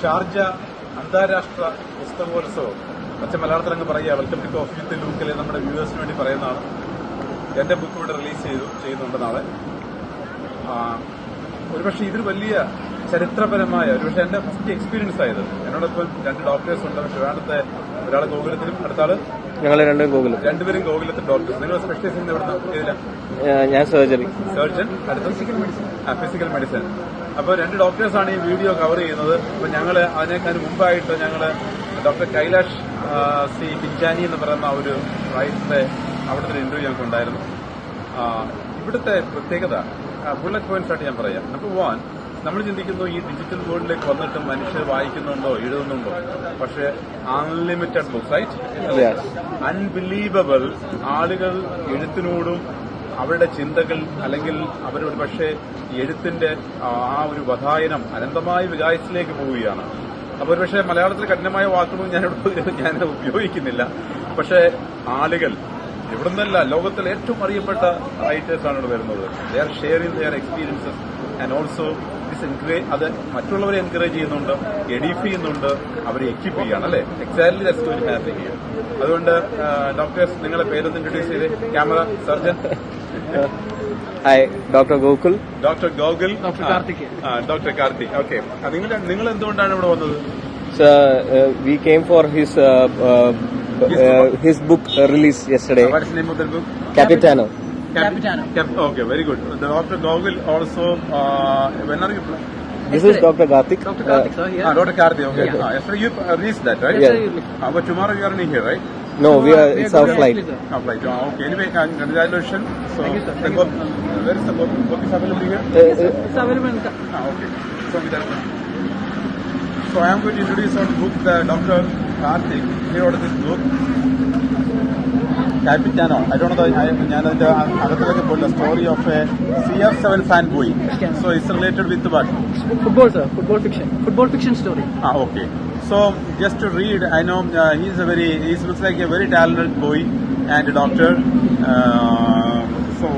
Sharjah അന്താരാഷ്ട്ര പുസ്തകോത്സവം പക്ഷെ മലയാളത്തിൽ അങ്ങ് പറയുക വെൽക്കം ടു കോഫി വിത്ത് ലൂക്കിലെ നമ്മുടെ വ്യൂവേഴ്സിന് വേണ്ടി പറയുന്നതാണ്. എന്റെ ബുക്ക് ഇവിടെ റിലീസ് ചെയ്യുന്നുണ്ട് നാളെ. ഒരുപക്ഷെ ഇതൊരു വലിയ ചരിത്രപരമായ ഒരുപക്ഷെ എന്റെ ഫസ്റ്റ് എക്സ്പീരിയൻസ് ആയത്. എന്നോടൊപ്പം 2 ഡോക്ടേഴ്സ് ഉണ്ട്. പക്ഷെ ഒരാൾ ഗോകുലത്തിലും അടുത്താള് ഞങ്ങൾ രണ്ടുപേരും ഗോകുലത്തിൽ ഡോക്ടേഴ്സ്. നിങ്ങൾ സ്പെഷ്യലൈസ് എവിടെ? ഞാൻ സർജൻ, അടുത്ത ഫിസിക്കൽ മെഡിസിൻ. അപ്പൊ 2 ഡോക്ടേഴ്സാണ് ഈ വീഡിയോ കവർ ചെയ്യുന്നത്. അപ്പൊ ഞങ്ങള് അതിനേക്കാൾ മുമ്പായിട്ട് ഞങ്ങള് ഡോക്ടർ കൈലാഷ് സി പിഞ്ചാനി എന്ന് പറയുന്ന ഒരു റൈറ്ററെ അവിടുത്തെ ഇന്റർവ്യൂ ഞങ്ങൾക്ക് ഉണ്ടായിരുന്നു. ഇവിടുത്തെ പ്രത്യേകത ബുള്ളറ്റ് പോയിന്റ്സ് ആയിട്ട് ഞാൻ പറയാം. നമ്പർ 1, നമ്മൾ ചിന്തിക്കുന്നു ഈ ഡിജിറ്റൽ വേൾഡിലേക്ക് വന്നിട്ട് മനുഷ്യർ വായിക്കുന്നുണ്ടോ എഴുതുന്നുണ്ടോ, പക്ഷെ അൺലിമിറ്റഡ് ബുക്സ്, റൈറ്റ്? അൺബിലീവബിൾ. ആളുകൾ എഴുത്തിനോടും അവരുടെ ചിന്തകൾ അല്ലെങ്കിൽ അവരൊരു പക്ഷേ എഴുത്തിന്റെ ആ ഒരു വധായനം അനന്തമായ വികാസത്തിലേക്ക് പോവുകയാണ്. അപ്പൊ ഒരു പക്ഷേ മലയാളത്തിൽ കഠിനമായ വാക്കുകളും ഞാൻ ഉപയോഗിക്കുന്നില്ല. പക്ഷേ ആളുകൾ ഇവിടെ നിന്നല്ല, ലോകത്തിലെ ഏറ്റവും അറിയപ്പെട്ട റൈറ്റേഴ്സാണ് ഇവിടെ വരുന്നത്. They are sharing their experiences and also അത് മറ്റുള്ളവരെ എൻകറേജ് ചെയ്യുന്നുണ്ട്, എഡിഫ് ചെയ്യുന്നുണ്ട്, അവരെ എക്വിപ്പ് ചെയ്യാണ്. അല്ലെ? Exactly that's going to happen here. അതുകൊണ്ട് ഡോക്ടേഴ്സ്, നിങ്ങളെ പേരൊന്ന് ഇൻട്രൊഡ്യൂസ് ചെയ്ത്. Camera surgeon. Hi, doctor Gokul. Doctor Karthik. Okay, നിങ്ങൾ എന്തുകൊണ്ടാണ് ഇവിടെ വന്നത്? We came for his book release yesterday. What is the name of the book? Capitano. Okay, very good. Dr. Gogul also. When are you? This is Dr. Karthik. Dr. Karthik. Okay. Yesterday you released that, right? Yeah. But tomorrow you are in here, right? No, it's our flight. Okay. Anyway, congratulations. So, thank you, sir. Where is the book? Book is available here. It's available in okay. So I am going to introduce our book, Dr. Karthik. He wrote this book, Capitano. I don't know the story of a CR7 fanboy. So it's related with what? Football, sir. Football fiction story. Okay. So just to read, I know he looks like a very talented boy and a doctor. So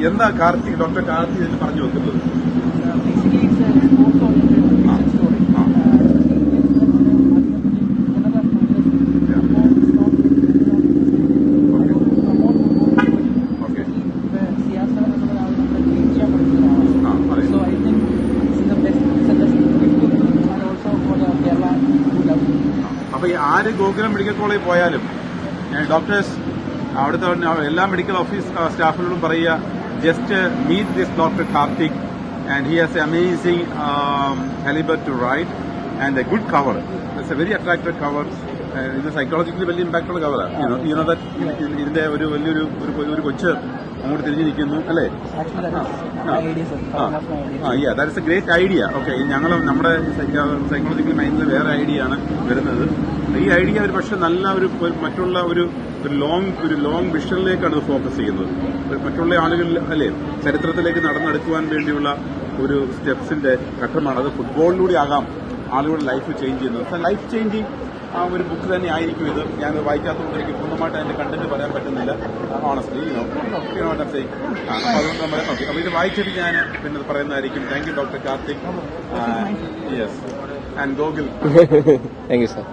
എന്താ Karthik, doctor Karthik എന്ന് പറഞ്ഞു വെക്കുന്നത്? Basically, it's a sports-oriented fiction story. So I think it's the best book, and also for the Kerala who love it. അപ്പൊ ഈ ആര് Gokulam medical കോളേജിൽ പോയാലും doctors അവിടുത്തെ എല്ലാ മെഡിക്കൽ ഓഫീസ് സ്റ്റാഫിനോടും പറയുക, just meet this doctor Karthik and he has a amazing calibre to write and a good cover. It's a very attractive cover. ഇത് സൈക്കോളജിക്കലി വലിയ ഇമ്പാക്ട് ഉള്ള കവറാണ്. ഇതിന്റെ ഒരു വലിയൊരു കൊച്ച് അങ്ങോട്ട് തിരിഞ്ഞു നിൽക്കുന്നു, അല്ലേ? That is A great idea. Okay, നമ്മുടെ സൈക്കോളജിക്കൽ മൈൻഡിൽ വേറെ ഐഡിയ ആണ് വരുന്നത്. ഈ ഐഡിയ ഒരു പക്ഷെ നല്ല മറ്റുള്ള ഒരു ലോങ് വിഷനിലേക്കാണ് ഫോക്കസ് ചെയ്യുന്നത്. മറ്റുള്ള ആളുകളിൽ, അല്ലേ, ചരിത്രത്തിലേക്ക് നടന്നെടുക്കുവാൻ വേണ്ടിയുള്ള ഒരു സ്റ്റെപ്സിന്റെ ഘട്ടമാണ്. അത് ഫുട്ബോളിലൂടെ ആകാം ആളുകളുടെ ലൈഫ് ചേഞ്ച് ചെയ്യുന്നത്. ലൈഫ് ചേഞ്ചിങ് ആ ഒരു ബുക്ക് തന്നെ ആയിരിക്കും ഇത്. ഞാൻ വായിക്കാത്തതുകൊണ്ട് എനിക്ക് പൂർണ്ണമായിട്ട് അതിന്റെ കണ്ടന്റ് പറയാൻ പറ്റുന്നില്ല. ഓണസ്റ്റ്ലി അതുകൊണ്ട് നമ്മൾ അപ്പൊ ഇത് വായിച്ചിട്ട് ഞാൻ പിന്നെ പറയുന്നതായിരിക്കും. Thank you doctor Karthik. Yes, and Gokul. Thank you, sir.